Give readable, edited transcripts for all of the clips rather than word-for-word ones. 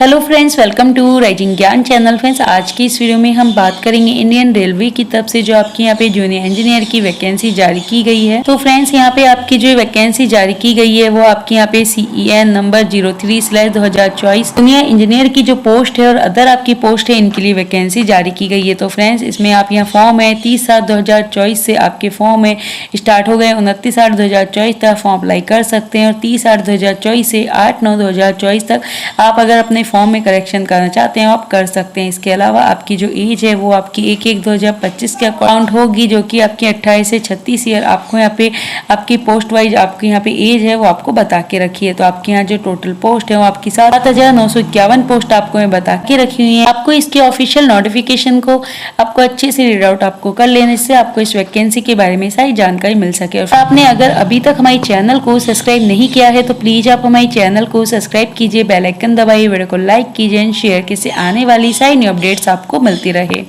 Hello friends, welcome to writing Gyan channel. Friends, आज की इस वीडियो में हम बात करेंगे इंडियन रेलवे की तरफ से जो आपकी यहाँ पे जूनियर इंजीनियर की वैकेंसी जारी की गई है। तो फ्रेंड्स, यहाँ पे आपकी जो वैकेंसी जारी की गई है वो आपकी यहाँ पे CEN नंबर 03/2024 जूनियर इंजीनियर की जो पोस्ट है और अदर आपकी पोस्ट है, इनके लिए वैकेंसी जारी की गई है। तो फ्रेंड्स, इसमें आप यहाँ फॉर्म है 30/7/2024 से आपके फॉर्म है स्टार्ट हो गए। 29/8/2024 तक फॉर्म अप्लाई कर सकते हैं और 30/8/2024 से 8/9/2024 तक आप अगर अपने फॉर्म में करेक्शन करना चाहते हैं आप कर सकते हैं। इसके अलावा आपकी जो एज है वो आपकी 1/1/2025 के अकाउंट होगी, जो कि आपकी 28 से 36 ईयर आपको यहाँ पे आपकी पोस्ट वाइज आपकी यहाँ पे एज है वो आपको बता के रखी है। तो आपके यहाँ जो टोटल पोस्ट है वो आपकी 7,951 पोस्ट आपको मैं बता के रखी हुई है। आपको इसके ऑफिशियल नोटिफिकेशन को आपको अच्छे से रीड आउट आपको कर लेने से आपको इस वैकेंसी के बारे में सारी जानकारी मिल सके। और आपने अगर अभी तक हमारे चैनल को सब्सक्राइब नहीं किया है तो प्लीज आप हमारे चैनल को सब्सक्राइब कीजिए, बेल आइकन दबाइए, वीडियो को लाइक कीजिए एंड शेयर, किससे आने वाली सारी न्यू अपडेट्स आपको मिलती रहे।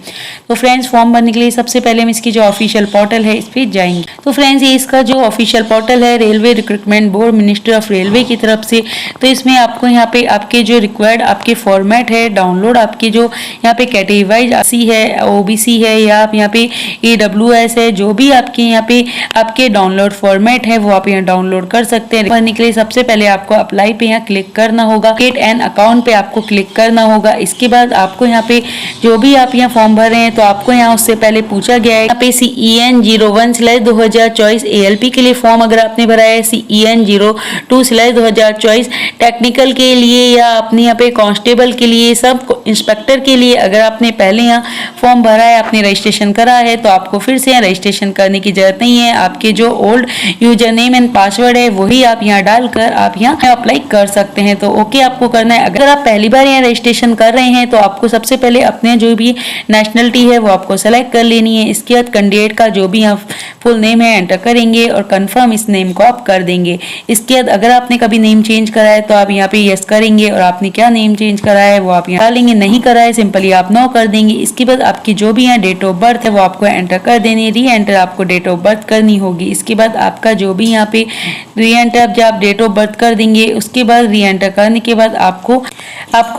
तो फ्रेंड्स, फॉर्म भरने के लिए सबसे पहले हम इसकी जो ऑफिशियल पोर्टल है इस पर जाएंगे। तो फ्रेंड्स, ये इसका जो ऑफिशियल पोर्टल है railway recruitment board ministry of railway की तरफ से। तो इसमें आपको यहाँ पे आपके जो रिक्वायर्ड आपके फॉर्मेट है डाउनलोड, आपकी जो यहाँ पे कैटेगरी वाइज सी है, OBC है या आप यहाँ पे EWS है, जो भी आपके यहाँ पे आपके डाउनलोड फॉर्मेट है वो आप यहाँ डाउनलोड कर सकते हैं। भरने के लिए सबसे पहले आपको अप्लाई पे यहाँ क्लिक करना होगा, क्रिएट एन अकाउंट पे आपको क्लिक करना होगा। इसके बाद आपको यहाँ पे जो भी आप यहाँ फॉर्म भर रहे हैं तो आपको यहाँ उससे पहले पूछा गया है यहाँ पे CEN 01/2024 ALP के लिए फॉर्म अगर आपने भरा है, CEN 02/2024 टेक्निकल के लिए या अपने यहाँ पे कांस्टेबल के लिए, सब इंस्पेक्टर के लिए अगर आपने पहले यहाँ फॉर्म भरा है, आपने रजिस्ट्रेशन करा है तो आपको फिर से यहाँ रजिस्ट्रेशन करने की जरूरत नहीं है। आपके जो old user name and password है वही आप यहाँ डालकर आप यहाँ अप्लाई कर सकते हैं। तो ओके आपको करना है। अगर आप पहली बार यहाँ रजिस्ट्रेशन कर रहे हैं तो आपको सबसे पहले अपने जो भी नेशनलिटी है वो आपको सेलेक्ट कर लेनी है। इसके बाद कैंडिडेट का जो भी यहाँ फुल नेम है एंटर करेंगे और कंफर्म इस नेम को आप कर देंगे। इसके बाद अगर आपने कभी नेम चेंज करा है तो आप यहाँ पे यस करेंगे और आपने क्या नेम चेंज करा है वो आप यहाँ डालेंगे, नहीं करा है सिंपली आप नो कर देंगे। इसके बाद आपकी जो भी यहाँ डेट ऑफ बर्थ है वो आपको एंटर कर देनी है, री एंटर आपको डेट ऑफ बर्थ करनी होगी। इसके बाद आपका जो भी यहाँ पे री एंटर जब आप डेट ऑफ बर्थ कर देंगे उसके बाद री एंटर करने के बाद आपको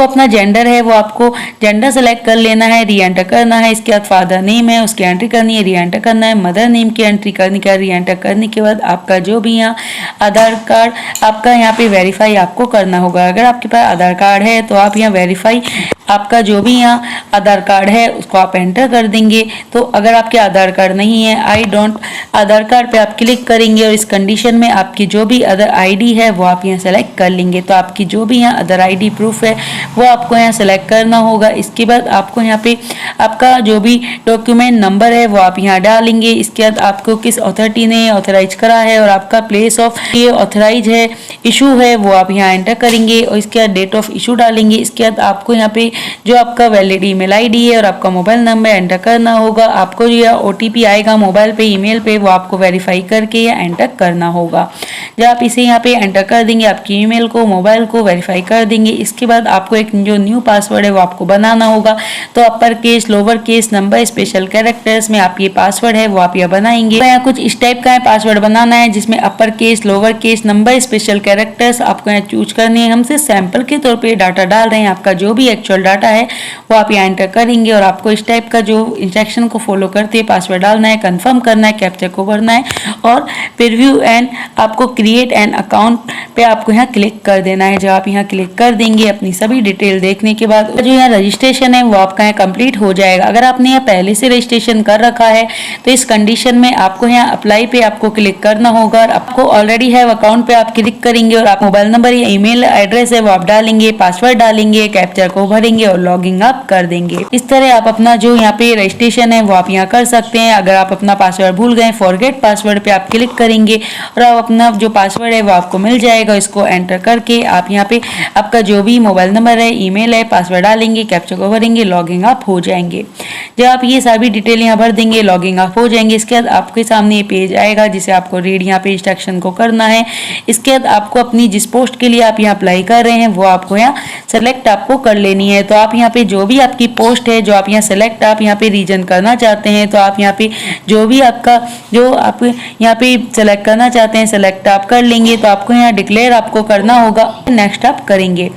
अपना जेंडर है वो आपको जेंडर सेलेक्ट कर लेना है, री एंटर करना है। इसके बाद फादर नेम है उसकी एंट्री करनी है, री एंटर करना है। मदर नेम की एंट्री करनी है, री एंटर करने के बाद आपका जो भी यहाँ आधार कार्ड आपका यहाँ पे वेरीफाई आपको करना होगा। अगर आपके पास आधार कार्ड है तो आप यहाँ वेरीफाई आपका जो भी यहाँ आधार कार्ड है उसको आप एंटर कर देंगे। तो अगर आपके आधार कार्ड नहीं है, आई डोंट आधार कार्ड पे आप क्लिक करेंगे और इस कंडीशन में आपकी जो भी अदर ID है वो आप यहाँ सेलेक्ट कर लेंगे। तो आपकी जो भी यहाँ अदर ID प्रूफ है वो आपको यहाँ सेलेक्ट करना होगा। इसके बाद आपको यहाँ पे आपका जो भी डॉक्यूमेंट नंबर है वो आप यहाँ डालेंगे। इसके बाद आपको किस अथॉरिटी ने ऑथराइज करा है और आपका प्लेस ऑफ ये ऑथराइज है इशू है वो आप यहाँ एंटर करेंगे और इसके बाद डेट ऑफ इशू डालेंगे। इसके बाद आपको यहाँ पे जो आपका वैलिड ईमेल ID है और आपका मोबाइल नंबर एंटर करना होगा। आपको जो OTP आएगा मोबाइल पे ईमेल पे वो आपको वेरीफाई करके या एंटर करना होगा। जब आप इसे यहाँ पे एंटर कर देंगे आपकी ईमेल को मोबाइल को वेरीफाई कर देंगे। इसके बाद आपको एक जो न्यू पासवर्ड है वो आपको बनाना होगा। तो upper case lower case number special characters में आप ये पासवर्ड है वो आप यहाँ बनाएंगे। तो यहाँ कुछ इस टाइप का पासवर्ड बनाना है जिसमें upper case lower case number special characters आपको यहाँ चूज करने हैं। हमसे सैंपल के तौर पर डाटा डाल रहे हैं, आपका जो भी एक्चुअल डाटा है वो आप यहाँ एंटर करेंगे और आपको इस टाइप का जो इंस्ट्रक्शन को फॉलो करते हुए पासवर्ड डालना है, कंफर्म करना है, कैप्चा को भरना है और प्रीव्यू एंड आपको क्रिएट एन अकाउंट पे आपको यहाँ क्लिक कर देना है। जब आप यहाँ क्लिक कर देंगे अपनी सभी डिटेल देखने के बाद जो यहाँ रजिस्ट्रेशन है वो आपका यहाँ कंप्लीट हो जाएगा। अगर आपने यहाँ पहले से रजिस्ट्रेशन कर रखा है तो इस कंडीशन में आपको यहाँ अप्लाई पे आपको क्लिक करना होगा और आपको ऑलरेडी है अकाउंट पे आप क्लिक करेंगे और आप मोबाइल नंबर या ईमेल एड्रेस है वो आप डालेंगे, पासवर्ड डालेंगे, कैप्चा को भरेंगे और लॉगिंग आप कर देंगे। इस तरह आप अपना जो यहाँ पे रजिस्ट्रेशन है वो आप यहाँ कर सकते हैं। अगर आप अपना पासवर्ड भूल गए फॉरगेट पासवर्ड पे आप क्लिक करेंगे और आप अपना जो पासवर्ड है वो आपको मिल जाएगा। इसको एंटर करके आप यहाँ पे आपका जो भी मोबाइल नंबर है ईमेल है पासवर्ड डालेंगे, कैप्चा को भरेंगे, लॉगिंग आप हो जाएंगे। जब आप ये सारी डिटेल यहाँ भर देंगे लॉगिंग आप हो जाएंगे। इसके बाद आपके सामने ये पेज आएगा जिसे आपको रीड यहाँ पे इंस्ट्रक्शन को करना है। इसके बाद आपको अपनी जिस पोस्ट के लिए आप यहाँ अप्लाई कर रहे हैं वो आपको यहाँ सेलेक्ट आपको कर लेनी है। तो आप यहाँ पे जो भी आपकी पोस्ट है जो आप यहाँ सेलेक्ट आप यहाँ पे रीजन करना चाहते हैं तो आप यहाँ पे जो भी आपका जो आप यहाँ पे सेलेक्ट करना चाहते हैं सेलेक्ट आप कर लेंगे। तो आपको यहाँ डिक्लेयर आपको करना होगा, नेक्स्ट आप करेंगे।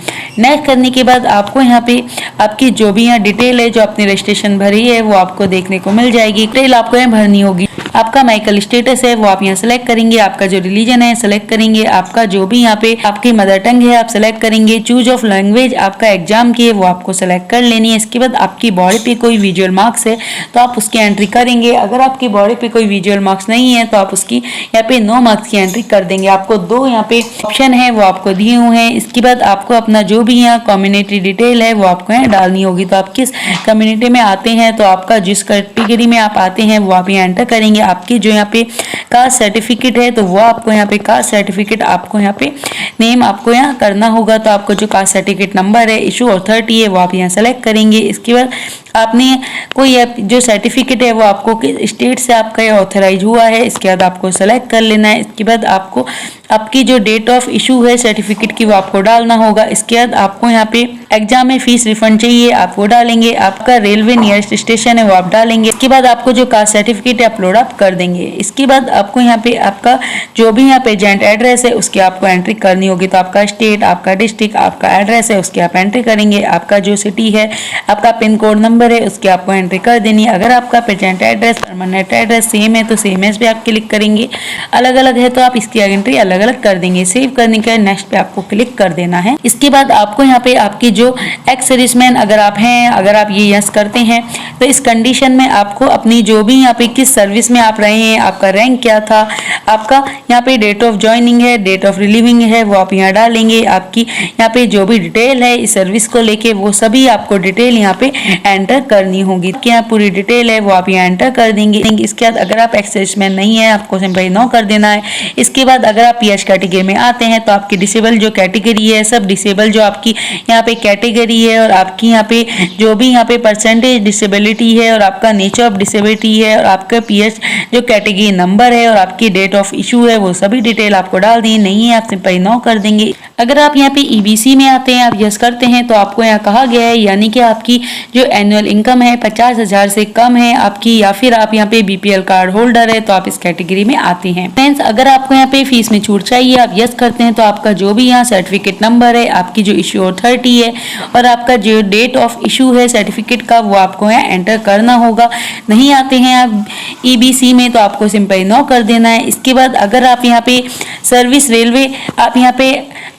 नेक्स्ट करने के बाद आपको यहाँ पे आपकी जो भी यहाँ डिटेल है, जो आपने रजिस्ट्रेशन भरी है, वो आपको देखने को मिल जाएगी। डिटेल आपको यहाँ भरनी होगी। आपका मेडिकल स्टेटस है वो आप यहाँ सेलेक्ट करेंगे, आपका जो रिलीजन है सेलेक्ट करेंगे, आपका जो भी यहाँ पे आपकी मदर टंग है आप सेलेक्ट करेंगे। चूज ऑफ लैंग्वेज आपका एग्जाम की है वो आपको सेलेक्ट कर लेनी है। इसके बाद आपकी बॉडी पे कोई विजुअल मार्क्स है तो आप उसकी एंट्री करेंगे। अगर आपकी बॉडी पे कोई विजुअल मार्क्स नहीं है तो आप उसकी यहाँ पे नो मार्क्स की एंट्री कर देंगे। आपको दो यहाँ पे ऑप्शन है वो आपको दिए हुए हैं। इसके बाद आपको अपना जो भी यहाँ कम्युनिटी डिटेल है वो आपको यहाँ डालनी होगी। तो आप किस कम्युनिटी में आते हैं, तो आपका जिस कैटेगरी में आप आते हैं वो आप यहाँ एंटर करेंगे। आपकी जो यहाँ पे कास्ट सर्टिफिकेट है तो वो आपको यहाँ पे कास्ट सर्टिफिकेट आपको यहाँ पे नेम आपको यहाँ करना होगा। तो आपको जो कास्ट सर्टिफिकेट नंबर है, इशू अथॉरिटी है वो आप यहाँ सेलेक्ट करेंगे। इसके बाद आपने कोई जो सर्टिफिकेट है वो आपको किस स्टेट से आपका ये ऑथराइज हुआ है, इसके बाद आपको सेलेक्ट कर लेना है। इसके बाद आपको आपकी जो डेट ऑफ इशू है सर्टिफिकेट की वो आपको डालना होगा। इसके बाद आपको यहाँ पे एग्जाम में फीस रिफंड चाहिए आप वो डालेंगे। आपका रेलवे नियरेस्ट स्टेशन है वो आप डालेंगे। इसके बाद आपको जो कास्ट सर्टिफिकेट है अपलोड आप कर देंगे। इसके बाद आपको यहाँ पे आपका जो भी यहाँ पे जेंट एड्रेस है उसकी आपको एंट्री करनी होगी। तो आपका स्टेट, आपका डिस्ट्रिक्ट, आपका एड्रेस है उसकी आप एंट्री करेंगे। आपका जो सिटी है, आपका पिन कोड नंबर है उसकी आपको एंट्री कर देनी है। अगर आपका present address, permanent address same है तो सेम एज पे आप क्लिक करेंगे। अलग अलग है तो आप इसकी एंट्री अलग अलग कर देंगे। सेव करने के नेक्स्ट पे आपको क्लिक कर देना है। इसके बाद आपको यहाँ पे आपकी जो एक्स सर्विसमैन अगर आप हैं, अगर आप ये यस करते हैं तो इस कंडीशन में आपको अपनी जो भी यहाँ पे किस सर्विस में आप रहे हैं, आपका रैंक क्या था, आपका यहाँ पे डेट ऑफ ज्वाइनिंग है, डेट ऑफ रिलीविंग है वो आप यहाँ डालेंगे। आपकी यहाँ पे जो भी डिटेल है इस सर्विस को लेके वो सभी आपको डिटेल यहाँ पे एंटर करनी होगी। यहाँ पूरी डिटेल है वो आप यहाँ एंटर कर देंगे। इसके बाद अगर आप एक्स सर्विसमैन नहीं है आपको सिंपली नो कर देना है। इसके बाद अगर आप पीएच कैटेगरी में आते हैं तो आपकी डिसेबल जो कैटेगरी है, सब डिसेबल जो आपकी यहाँ पे कैटेगरी है और आपकी यहाँ पे जो भी यहाँ पे परसेंटेज डिसेबिलिटी है और आपका नेचर ऑफ डिसेबिलिटी है और आपका पीएच जो कैटेगरी नंबर है और आपकी डेट ऑफ इशू है वो सभी डिटेल आपको डाल दी। नहीं है आप सिंपली नो कर देंगे। अगर आप यहाँ पे ईबीसी में आते हैं, आप यस करते हैं तो आपको यहाँ कहा गया है यानी कि आपकी जो एनुअल इनकम है 50,000 से कम है आपकी, या फिर आप यहाँ पे बीपीएल कार्ड होल्डर है तो आप इस कैटेगरी में आते हैं। फ्रेंड्स अगर आपको यहाँ पे फीस में छूट चाहिए आप यस करते हैं तो आपका जो भी यहाँ सर्टिफिकेट नंबर है, आपकी जो इशू अथॉरिटी है और आपका जो डेट ऑफ इशू है सर्टिफिकेट का वो आपको यहाँ एंटर करना होगा। नहीं आते हैं आप ईबीसी में तो आपको सिंपली नो कर देना है। इसके बाद अगर आप यहाँ पे सर्विस रेलवे आप यहाँ पे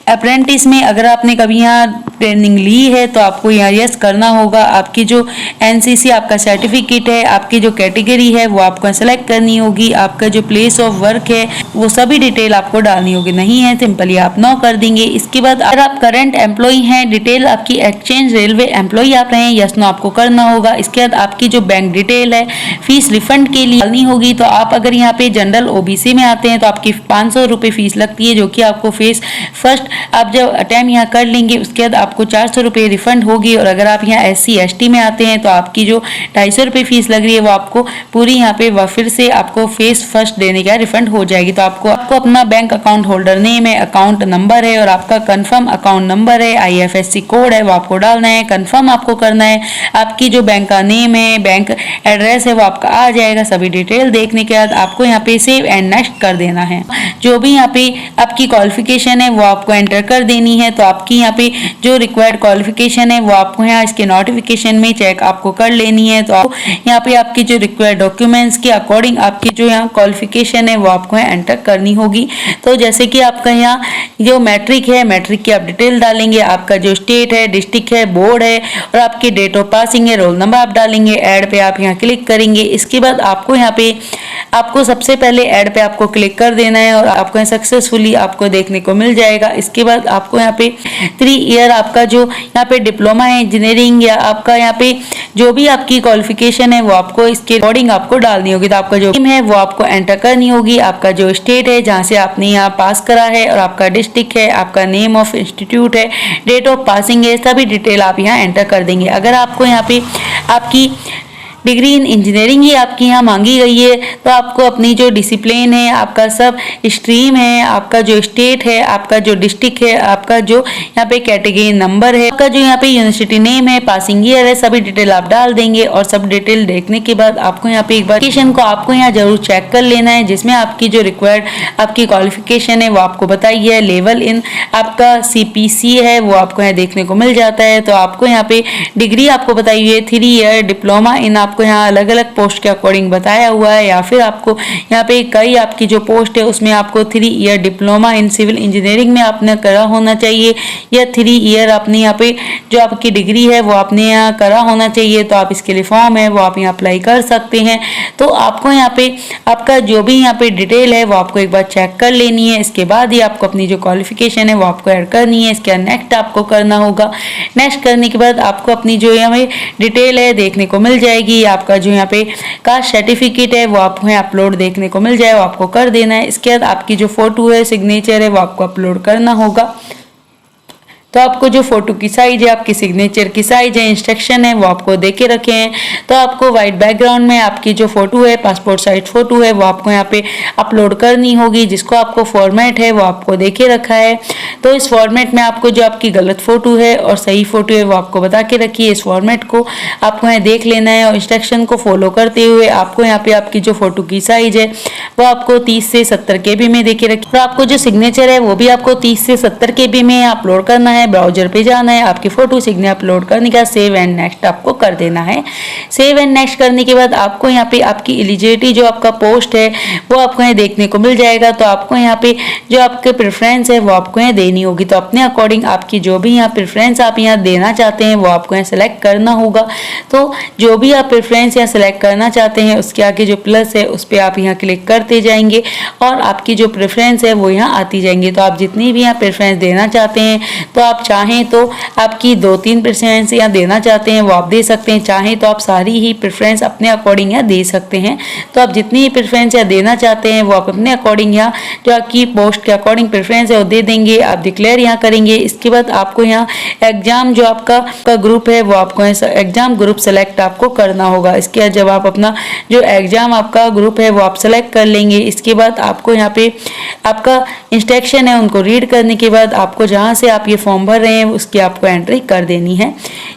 अप्रेंटिस में अगर आपने कभी यहाँ ट्रेनिंग ली है तो आपको यहाँ यस करना होगा। आपकी जो एनसीसी आपका सर्टिफिकेट है, आपकी जो कैटेगरी है वो आपको सेलेक्ट करनी होगी। आपका जो प्लेस ऑफ वर्क है वो सभी डिटेल आपको डालनी होगी। नहीं है सिंपली आप नो कर देंगे। इसके बाद अगर आप करंट एम्प्लॉई हैं, डिटेल आपकी एक्सचेंज रेलवे एम्प्लॉई आप रहे हैं, यस नो आपको करना होगा। इसके बाद आपकी जो बैंक डिटेल है फीस रिफंड के लिए डालनी होगी। तो आप अगर यहाँ पे जनरल ओबीसी में आते हैं तो आपकी 500 रुपये फीस लगती है जो कि आपको फीस फर्स्ट आप जब अटेम्प्ट यहाँ कर लेंगे उसके बाद आपको 400 रुपये रिफंड होगी। और अगर आप यहाँ SC/ST में आते हैं तो आपकी जो 250 रुपये फीस लग रही है वो आपको पूरी यहाँ पे फिर से आपको फीस फर्स्ट देने का रिफंड हो जाएगी। तो आपको अपना बैंक अकाउंट होल्डर नेम है, अकाउंट नंबर है और आपका कंफर्म अकाउंट नंबर है, IFSC कोड है वो आपको डालना है, कंफर्म आपको करना है। आपकी जो बैंक का नेम है, बैंक एड्रेस है वो आपका आ जाएगा। सभी डिटेल देखने के बाद आपको यहाँ पे सेव एंड नेक्स्ट कर देना है। जो भी यहाँ पे आपकी क्वालिफिकेशन है वो आपको एंटर कर देनी है। तो आपकी यहाँ पे जो रिक्वायर्ड क्वालिफिकेशन है वो आपको यहाँ इसके नोटिफिकेशन में चेक आपको कर लेनी है। तो आपको यहाँ पे आपकी जो रिक्वायर्ड डॉक्यूमेंट्स के अकॉर्डिंग आपकी जो यहाँ क्वालिफिकेशन है वो आपको यहाँ एंटर करनी होगी। तो जैसे कि आपका यहाँ जो मैट्रिक है, मैट्रिक की आप डिटेल डालेंगे, आपका जो स्टेट है, डिस्ट्रिक्ट है, बोर्ड है और आपकी डेट ऑफ पासिंग है, रोल नंबर आप डालेंगे। ऐड पे आप यहाँ क्लिक करेंगे। इसके बाद आपको यहाँ पे आपको सबसे पहले ऐड पे आपको क्लिक कर देना है और आपको सक्सेसफुली आपको देखने को मिल जाएगा। इसके बाद आपको यहाँ पे 3 ईयर आपका जो यहाँ पे डिप्लोमा है इंजीनियरिंग या आपका यहाँ पे जो भी आपकी क्वालिफिकेशन है वो आपको इसके अकॉर्डिंग आपको डालनी होगी। तो आपका जो है वो आपको एंटर करनी होगी। आपका जो स्टेट है जहाँ से आपने यहाँ पास करा है और आपका डिस्ट्रिक्ट है, आपका नेम ऑफ इंस्टीट्यूट है, डेट ऑफ पासिंग है, सभी डिटेल आप यहाँ एंटर कर देंगे। अगर आपको यहाँ पे आपकी डिग्री इन इंजीनियरिंग ही आपकी यहाँ मांगी गई है। तो आपको अपनी जो डिसिप्लिन है, आपका सब स्ट्रीम है, आपका जो स्टेट है, आपका जो डिस्ट्रिक्ट है, आपका जो यहाँ पे कैटेगरी नंबर है, आपका जो यहाँ पे यूनिवर्सिटी नेम है, पासिंग ईयर है, सभी डिटेल आप डाल देंगे। और सब डिटेल देखने के बाद आपको यहाँ पे एक बार क्वेश्चन को आपको यहाँ जरूर चेक कर लेना है, जिसमें आपकी जो रिक्वायर्ड आपकी क्वालिफिकेशन है वो आपको बताई है। लेवल इन आपका CPC है वो आपको यहाँ देखने को मिल जाता है। तो आपको यहाँ पे डिग्री आपको बताई हुई है 3 ईयर डिप्लोमा इन, आपको यहाँ अलग अलग पोस्ट के अकॉर्डिंग बताया हुआ है। या फिर आपको यहाँ पे कई आपकी जो पोस्ट है उसमें आपको 3 year diploma in civil engineering में आपने करा होना चाहिए, या 3 ईयर आपने यहाँ पे जो आपकी डिग्री है वो आपने यहाँ करा होना चाहिए। तो आप इसके लिए फॉर्म है वो आप यहाँ अप्लाई कर सकते हैं। तो आपको यहाँ पे आपका जो भी यहाँ पे डिटेल है वो आपको एक बार चेक कर लेनी है। इसके बाद ही आपको अपनी जो क्वालिफिकेशन है वो आपको ऐड करनी है। इसके नेक्स्ट आपको करना होगा। नेक्स्ट करने के बाद आपको अपनी जो यहाँ पे डिटेल है देखने को मिल जाएगी। आपका जो यहाँ पे कास्ट सर्टिफिकेट है वो आपको यहाँ अपलोड देखने को मिल जाए, वो आपको कर देना है। इसके बाद आपकी जो फोटो है, सिग्नेचर है वो आपको अपलोड करना होगा। तो आपको जो फोटो की साइज है, आपकी सिग्नेचर की साइज है, इंस्ट्रक्शन है वो आपको दे के रखे हैं। तो आपको व्हाइट बैकग्राउंड में आपकी जो फोटो है, पासपोर्ट साइज फोटो है वो आपको यहाँ पे अपलोड करनी होगी, जिसको आपको फॉर्मेट है वो आपको दे के रखा है। तो इस फॉर्मेट में आपको जो आपकी गलत फोटो है और सही फोटो है वो आपको बता के रखी है। इस फॉर्मेट को आपको यहाँ देख लेना है और इंस्ट्रक्शन को फॉलो करते हुए आपको यहाँ पे आपकी जो फोटो की साइज है वो आपको 30 से 70 KB में दे के रखी। तो आपको जो सिग्नेचर है वो भी आपको 30 से 70 KB में अपलोड करना है। ब्राउजर पे जाना है, आपकी फोटो सिग्नेचर अपलोड करने का सेव एंड नेक्स्ट आपको कर देना है। सेव एंड नेक्स्ट करने के बाद आपको यहाँ पे आपकी एलिजिबिलिटी जो आपका पोस्ट है वो आपको यहाँ देखने को मिल जाएगा। तो आपको यहाँ पे जो आपके प्रेफरेंस है वो आपको यहाँ देनी होगी। तो अपने अकॉर्डिंग आपकी जो भी यहाँ प्रेफरेंस आप यहाँ देना चाहते हैं वो आपको यहाँ सेलेक्ट करना होगा। तो जो भी आप प्रेफरेंस यहाँ सेलेक्ट करना चाहते हैं उसके आगे जो प्लस है उस पर आप यहाँ क्लिक करते जाएंगे और आपकी जो प्रेफरेंस है वो यहाँ आती जाएंगी। तो आप जितनी भी यहाँ प्रेफरेंस देना चाहते हैं, तो आप चाहें तो आपकी 2-3 प्रेफरेंस यहाँ देना चाहते हैं वो आप दे सकते हैं। चाहें तो आप सारी ही प्रेफरेंस अपने अकॉर्डिंग यहाँ दे सकते हैं। तो आप जितनी ही प्रेफरेंस यहाँ देना चाहते हैं वो आप अपने अकॉर्डिंग यहाँ जो आपकी पोस्ट के अकॉर्डिंग प्रेफरेंस है वो दे देंगे। आप डिक्लेयर यहाँ करेंगे। इसके बाद आपको यहाँ एग्जाम जो आपका ग्रुप है वो आपको एग्जाम ग्रुप सेलेक्ट आपको करना होगा। इसके बाद जब आप अपना जो एग्जाम आपका ग्रुप है वो आप सेलेक्ट कर लेंगे, इसके बाद आपको यहाँ पे आपका इंस्ट्रक्शन है उनको रीड करने के बाद आपको जहाँ से आप ये फॉर्म भर रहे हैं उसकी आपको एंट्री कर देनी है।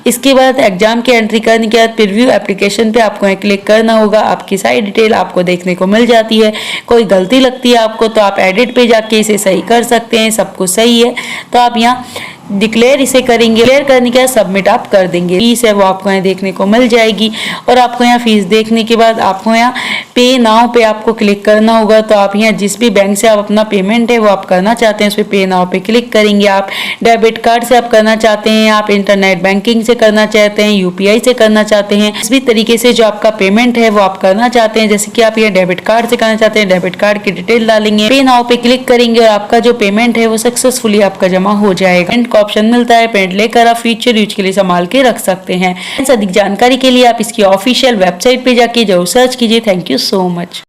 इसके बाद एग्जाम की एंट्री करने के बाद प्रीव्यू एप्लीकेशन पे आपको क्लिक करना होगा। आपकी सारी डिटेल आपको देखने को मिल जाती है। कोई गलती लगती है आपको तो आप एडिट पे जाके इसे सही कर सकते हैं। सब कुछ सही है तो आप यहाँ डिक्लेयर इसे करेंगे। डिक्लेयर करने के बाद सबमिट आप कर देंगे। फीस है वो आपको यहाँ देखने को मिल जाएगी और आपको यहाँ फीस देखने के बाद आपको यहाँ पे नाउ पे आपको क्लिक करना होगा। तो आप यहाँ जिस भी बैंक से आप अपना पेमेंट है वो आप करना चाहते हैं उस पर पे नाउ पे क्लिक करेंगे। आप डेबिट कार्ड से आप करना चाहते हैं, आप इंटरनेट बैंकिंग से करना चाहते हैं, UPI से करना चाहते हैं, इस भी तरीके से जो आपका पेमेंट है वो आप करना चाहते हैं। जैसे कि आप ये डेबिट कार्ड से करना चाहते हैं, डेबिट कार्ड की डिटेल डालेंगे, पे नाउ पे क्लिक करेंगे और आपका जो पेमेंट है वो सक्सेसफुली आपका जमा हो जाएगा। ऑप्शन मिलता है, पेंट लेकर आप फ्यूचर यूज के लिए संभाल के रख सकते हैं। अधिक जानकारी के लिए आप इसकी ऑफिशियल वेबसाइट पे जाके जरूर सर्च कीजिए। Thank you so much.